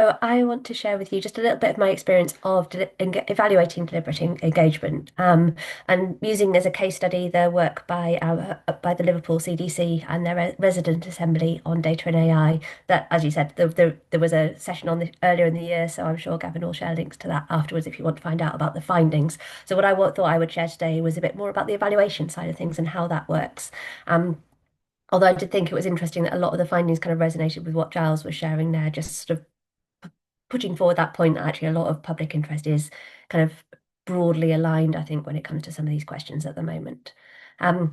So I want to share with you just a little bit of my experience of evaluating deliberate engagement, and using as a case study the work by the Liverpool CDC and their resident assembly on data and AI. That, as you said, there was a session on this earlier in the year, so I'm sure Gavin will share links to that afterwards if you want to find out about the findings. So what thought I would share today was a bit more about the evaluation side of things and how that works. Um, Although I did think it was interesting that a lot of the findings kind of resonated with what Giles was sharing there, just sort of putting forward that point that actually a lot of public interest is kind of broadly aligned, I think, when it comes to some of these questions at the moment. Um,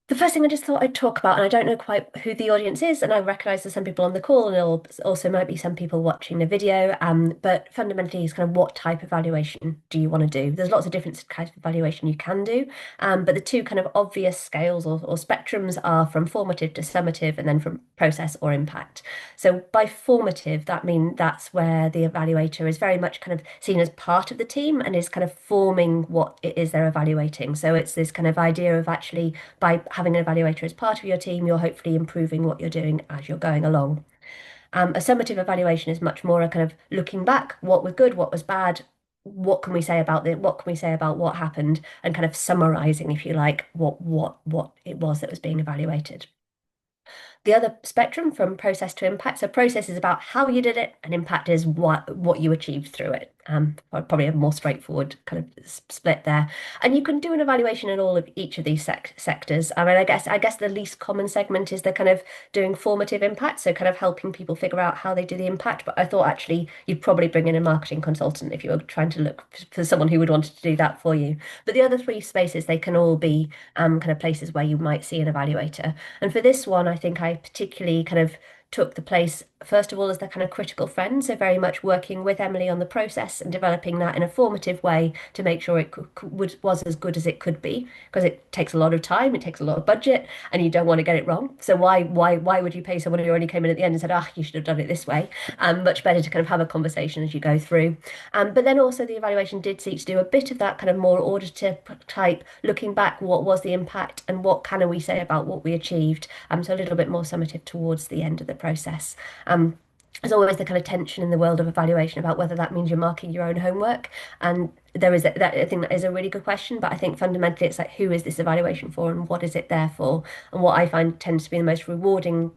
the first thing I just thought I'd talk about, and I don't know quite who the audience is, and I recognise there's some people on the call, and there also might be some people watching the video. But fundamentally, is kind of what type of evaluation do you want to do? There's lots of different kinds of evaluation you can do, but the two kind of obvious scales or spectrums are from formative to summative, and then from process or impact. So by formative, that means that's where the evaluator is very much kind of seen as part of the team and is kind of forming what it is they're evaluating. So it's this kind of idea of actually by having an evaluator as part of your team, you're hopefully improving what you're doing as you're going along. A summative evaluation is much more a kind of looking back, what was good, what was bad, what can we say about it, what can we say about what happened, and kind of summarizing, if you like, what it was that was being evaluated. The other spectrum from process to impact. So process is about how you did it, and impact is what you achieved through it. Probably a more straightforward kind of split there. And you can do an evaluation in all of each of these sectors. I mean, I guess the least common segment is the kind of doing formative impact, so kind of helping people figure out how they do the impact. But I thought actually you'd probably bring in a marketing consultant if you were trying to look for someone who would want to do that for you. But the other three spaces, they can all be kind of places where you might see an evaluator. And for this one, I think I particularly kind of took the place, first of all, as the kind of critical friend. So very much working with Emily on the process and developing that in a formative way to make sure it was as good as it could be, because it takes a lot of time, it takes a lot of budget, and you don't want to get it wrong. So why would you pay someone who only came in at the end and said, ah, you should have done it this way? Much better to kind of have a conversation as you go through. But then also the evaluation did seek to do a bit of that kind of more auditor type, looking back, what was the impact and what can we say about what we achieved? So a little bit more summative towards the end of the process. There's always the kind of tension in the world of evaluation about whether that means you're marking your own homework. And there is that I think that is a really good question, but I think fundamentally it's like, who is this evaluation for and what is it there for? And what I find tends to be the most rewarding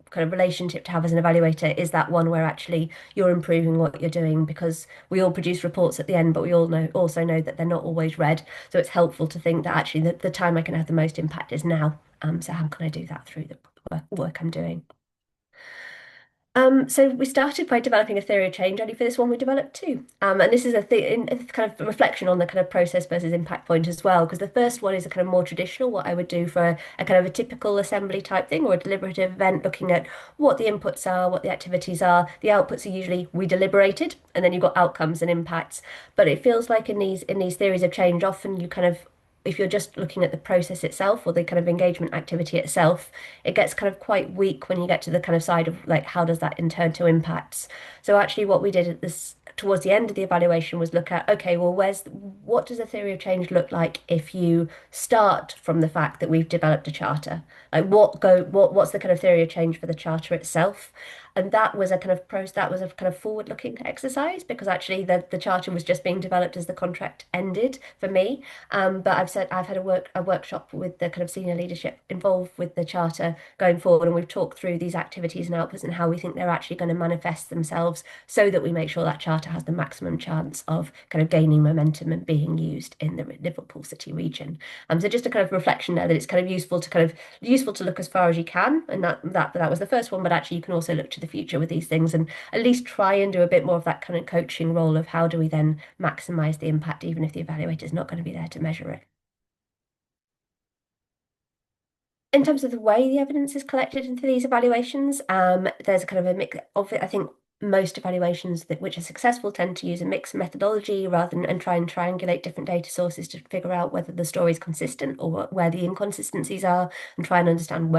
kind of relationship to have as an evaluator is that one where actually you're improving what you're doing, because we all produce reports at the end, but we all also know that they're not always read. So it's helpful to think that actually the time I can have the most impact is now. So how can I do that through the work I'm doing? So we started by developing a theory of change. Only for this one, we developed two. And this is a kind of reflection on the kind of process versus impact point as well, because the first one is a kind of more traditional, what I would do for a kind of a typical assembly type thing or a deliberative event, looking at what the inputs are, what the activities are. The outputs are usually we deliberated, and then you've got outcomes and impacts. But it feels like in these theories of change, often you kind of if you're just looking at the process itself or the kind of engagement activity itself, it gets kind of quite weak when you get to the kind of side of like, how does that in turn to impacts? So actually what we did at this towards the end of the evaluation was look at, okay, well, what does a theory of change look like if you start from the fact that we've developed a charter? Like what's the kind of theory of change for the charter itself? And that was a kind of forward-looking exercise, because actually the charter was just being developed as the contract ended for me. But I've had a workshop with the kind of senior leadership involved with the charter going forward, and we've talked through these activities and outputs and how we think they're actually going to manifest themselves, so that we make sure that charter has the maximum chance of kind of gaining momentum and being used in the Liverpool City region. So just a kind of reflection there that it's kind of useful to look as far as you can, and that was the first one. But actually, you can also look to the future with these things and at least try and do a bit more of that kind of coaching role of how do we then maximize the impact, even if the evaluator is not going to be there to measure it. In terms of the way the evidence is collected into these evaluations, there's a kind of a mix of it. I think most evaluations which are successful tend to use a mixed methodology rather than and try and triangulate different data sources to figure out whether the story is consistent or where the inconsistencies are, and try and understand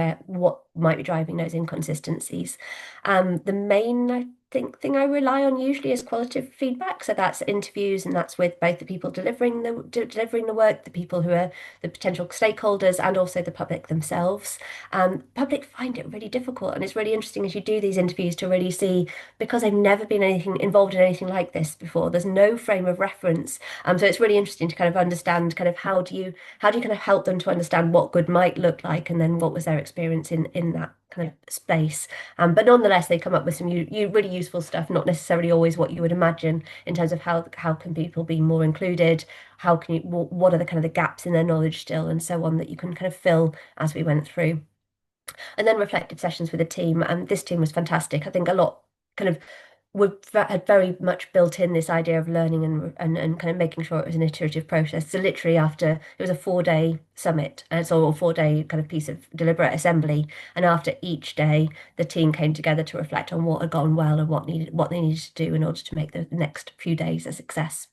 might be driving those inconsistencies. The main, I think, thing I rely on usually is qualitative feedback. So that's interviews, and that's with both the people delivering the work, the people who are the potential stakeholders, and also the public themselves. Public find it really difficult, and it's really interesting as you do these interviews to really see, because they've never been anything involved in anything like this before. There's no frame of reference, so it's really interesting to kind of understand kind of how do you kind of help them to understand what good might look like, and then what was their experience in that kind of space. But nonetheless, they come up with some really useful stuff, not necessarily always what you would imagine in terms of how can people be more included, how can you what are the kind of the gaps in their knowledge still, and so on that you can kind of fill as we went through. And then reflective sessions with the team. And this team was fantastic. I think a lot kind of had very much built in this idea of learning and kind of making sure it was an iterative process. So literally after it was a 4-day summit, so a 4-day kind of piece of deliberate assembly, and after each day, the team came together to reflect on what had gone well and what they needed to do in order to make the next few days a success.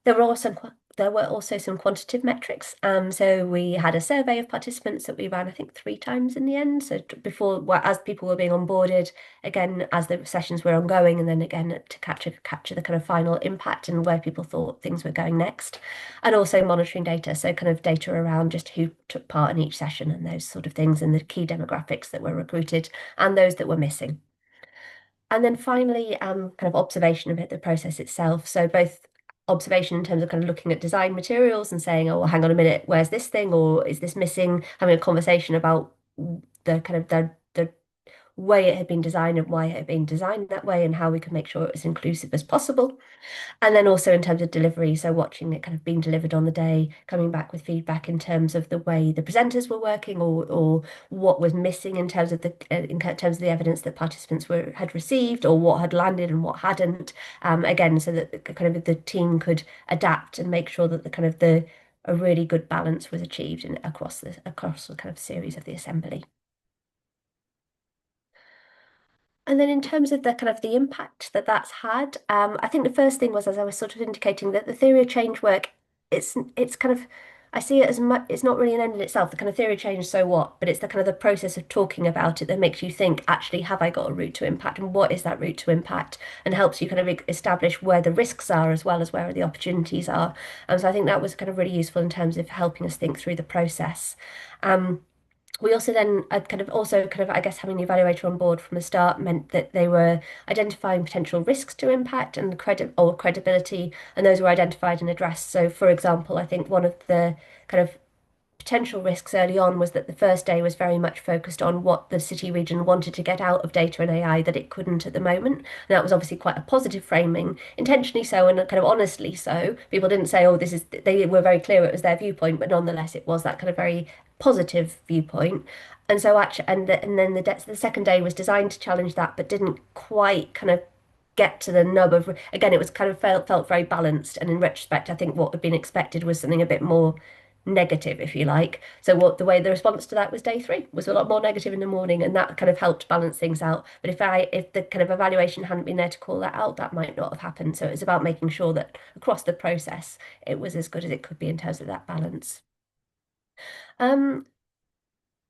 There were also some quantitative metrics. So we had a survey of participants that we ran, I think, 3 times in the end. So before, well, as people were being onboarded, again, as the sessions were ongoing, and then again to capture the kind of final impact and where people thought things were going next, and also monitoring data. So kind of data around just who took part in each session and those sort of things, and the key demographics that were recruited and those that were missing. And then finally, kind of observation of it, the process itself. So both observation in terms of kind of looking at design materials and saying, oh, well, hang on a minute, where's this thing, or is this missing? Having a conversation about the kind of the way it had been designed and why it had been designed that way, and how we could make sure it was inclusive as possible. And then also in terms of delivery, so watching it kind of being delivered on the day, coming back with feedback in terms of the way the presenters were working, or what was missing in terms of the evidence that participants had received, or what had landed and what hadn't. Again, so that kind of the team could adapt and make sure that the kind of the a really good balance was achieved across the kind of series of the assembly. And then in terms of the kind of the impact that that's had, I think the first thing was, as I was sort of indicating, that the theory of change work, it's kind of, I see it as much, it's not really an end in itself. The kind of theory of change, so what? But it's the kind of the process of talking about it that makes you think, actually, have I got a route to impact, and what is that route to impact, and helps you kind of establish where the risks are as well as where the opportunities are. And so I think that was kind of really useful in terms of helping us think through the process. We also then I guess having the evaluator on board from the start meant that they were identifying potential risks to impact and credibility, and those were identified and addressed. So for example, I think one of the kind of potential risks early on was that the first day was very much focused on what the city region wanted to get out of data and AI that it couldn't at the moment. And that was obviously quite a positive framing, intentionally so and kind of honestly so. People didn't say, oh, this is, they were very clear it was their viewpoint, but nonetheless it was that kind of very positive viewpoint. And so actually, and then the second day was designed to challenge that, but didn't quite kind of get to the nub of, again, it was kind of felt very balanced. And in retrospect, I think what had been expected was something a bit more negative, if you like. So what the way the response to that was day 3 was a lot more negative in the morning, and that kind of helped balance things out. But if the kind of evaluation hadn't been there to call that out, that might not have happened. So it's about making sure that across the process it was as good as it could be in terms of that balance. Um,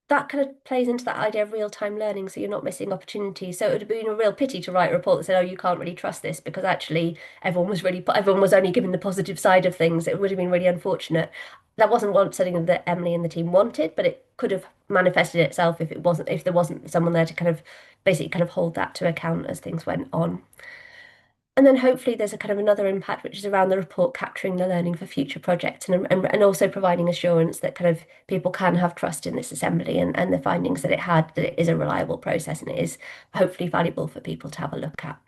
that kind of plays into that idea of real-time learning, so you're not missing opportunities. So it would have been a real pity to write a report that said, oh, you can't really trust this, because actually everyone was only given the positive side of things. It would have been really unfortunate. That wasn't something that Emily and the team wanted, but it could have manifested itself if there wasn't someone there to kind of basically kind of hold that to account as things went on. And then hopefully there's a kind of another impact, which is around the report capturing the learning for future projects, and also providing assurance that kind of people can have trust in this assembly, and the findings that it had, that it is a reliable process and it is hopefully valuable for people to have a look at.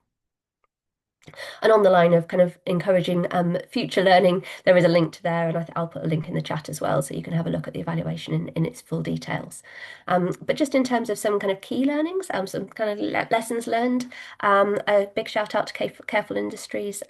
And on the line of kind of encouraging future learning, there is a link to there, and I'll put a link in the chat as well, so you can have a look at the evaluation in its full details. But just in terms of some kind of key learnings, some kind of lessons learned, a big shout out to Careful Industries.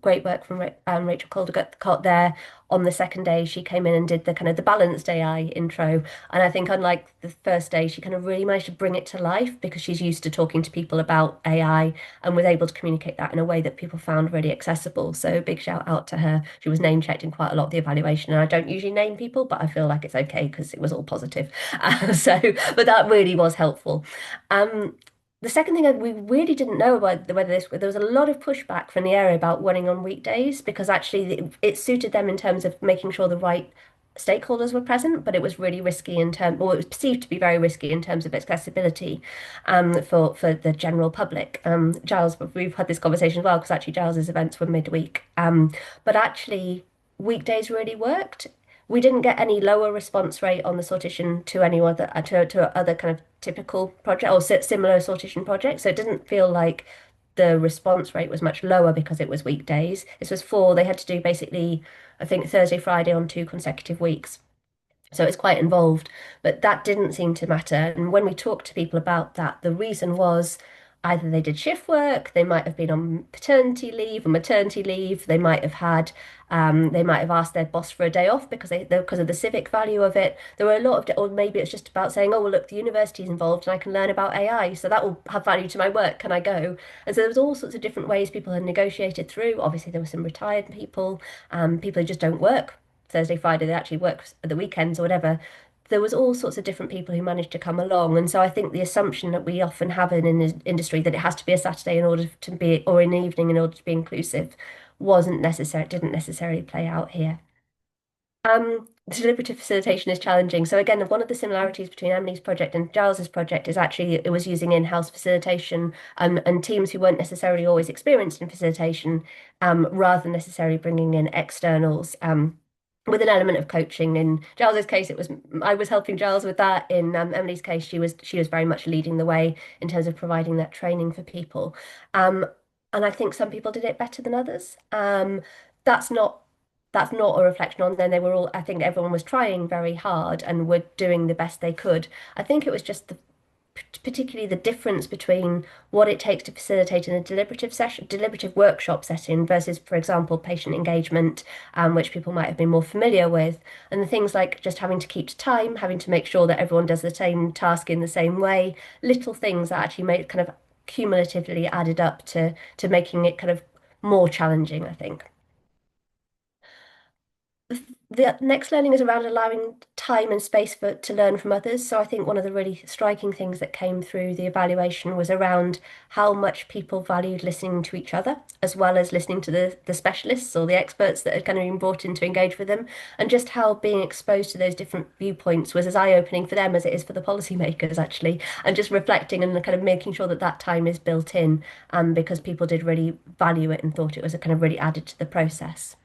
Great work from Rachel Caldecott there on the second day, she came in and did the kind of the balanced AI intro. And I think unlike the first day, she kind of really managed to bring it to life because she's used to talking to people about AI and was able to communicate that in a way that people found really accessible. So big shout out to her. She was name checked in quite a lot of the evaluation. And I don't usually name people, but I feel like it's okay because it was all positive. But that really was helpful. Um, the second thing we really didn't know about whether this there was a lot of pushback from the area about running on weekdays because actually it suited them in terms of making sure the right stakeholders were present, but it was really risky in terms, or it was perceived to be very risky in terms of accessibility for the general public. Giles, we've had this conversation as well because actually Giles's events were midweek, but actually weekdays really worked. We didn't get any lower response rate on the sortition to any other to other kind of typical project or similar sortition projects. So it didn't feel like the response rate was much lower because it was weekdays. This was four. They had to do basically, I think, Thursday, Friday on 2 consecutive weeks. So it's quite involved, but that didn't seem to matter. And when we talked to people about that, the reason was either they did shift work, they might have been on paternity leave or maternity leave, they might have asked their boss for a day off because of the civic value of it. There were a lot of, or maybe it's just about saying, oh, well, look, the university's involved and I can learn about AI, so that will have value to my work. Can I go? And so there was all sorts of different ways people had negotiated through. Obviously, there were some retired people, people who just don't work Thursday, Friday, they actually work at the weekends or whatever. There was all sorts of different people who managed to come along. And so I think the assumption that we often have in the industry that it has to be a Saturday in order to be, or an evening in order to be inclusive, wasn't necessary, didn't necessarily play out here. Deliberative facilitation is challenging. So again, one of the similarities between Emily's project and Giles's project is actually it was using in-house facilitation and teams who weren't necessarily always experienced in facilitation, rather than necessarily bringing in externals. With an element of coaching. In Giles's case, it was I was helping Giles with that. In Emily's case, she was very much leading the way in terms of providing that training for people. Um, and I think some people did it better than others. That's not that's not a reflection on them. They were all, I think everyone was trying very hard and were doing the best they could. I think it was just particularly the difference between what it takes to facilitate in a deliberative workshop setting versus, for example, patient engagement, which people might have been more familiar with, and the things like just having to keep to time, having to make sure that everyone does the same task in the same way, little things that actually made kind of cumulatively added up to making it kind of more challenging, I think. The next learning is around allowing time and space for to learn from others. So I think one of the really striking things that came through the evaluation was around how much people valued listening to each other, as well as listening to the specialists or the experts that had kind of been brought in to engage with them, and just how being exposed to those different viewpoints was as eye-opening for them as it is for the policymakers, actually, and just reflecting and kind of making sure that that time is built in, because people did really value it and thought it was a kind of really added to the process.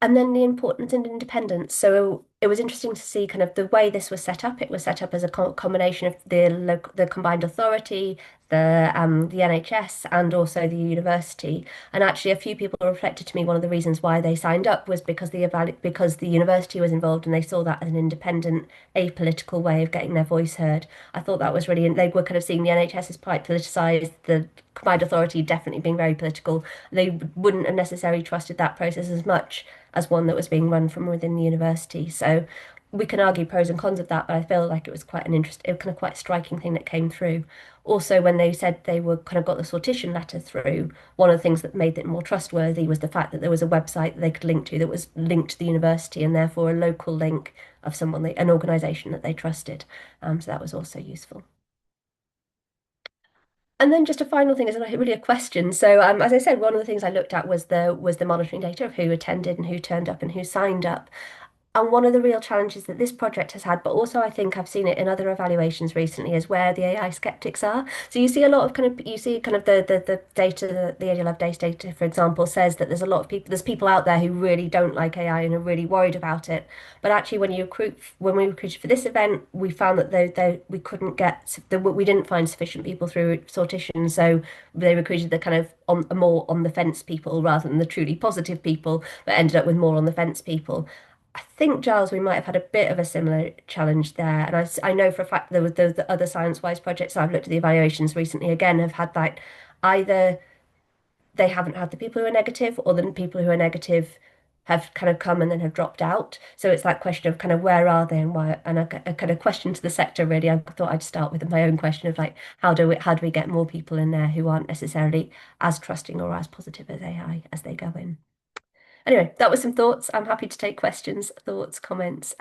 And then the importance and independence. So it was interesting to see kind of the way this was set up. It was set up as a combination of the combined authority, the NHS, and also the university. And actually, a few people reflected to me one of the reasons why they signed up was because the university was involved and they saw that as an independent, apolitical way of getting their voice heard. I thought that was really, they were kind of seeing the NHS as quite politicized, the combined authority definitely being very political. They wouldn't have necessarily trusted that process as much as one that was being run from within the university. So we can argue pros and cons of that, but I feel like it was quite an interesting, kind of quite striking thing that came through. Also, when they said they were kind of got the sortition letter through, one of the things that made it more trustworthy was the fact that there was a website that they could link to that was linked to the university and therefore a local link of an organisation that they trusted. So that was also useful. And then just a final thing is like really a question. So as I said, one of the things I looked at was the monitoring data of who attended and who turned up and who signed up. And one of the real challenges that this project has had, but also I think I've seen it in other evaluations recently, is where the AI skeptics are. So you see a lot of the data, the AD data, for example, says that there's people out there who really don't like AI and are really worried about it. But actually, when we recruited for this event, we found that we couldn't we didn't find sufficient people through sortition. So they recruited the kind of more on the fence people rather than the truly positive people, but ended up with more on the fence people. I think, Giles, we might have had a bit of a similar challenge there. And I know for a fact there was the other science-wise projects I've looked at the evaluations recently, again, have had that either they haven't had the people who are negative or the people who are negative have kind of come and then have dropped out. So it's that question of kind of where are they and why, and a kind of question to the sector really. I thought I'd start with my own question of like how do we get more people in there who aren't necessarily as trusting or as positive as AI as they go in. Anyway, that was some thoughts. I'm happy to take questions, thoughts, comments.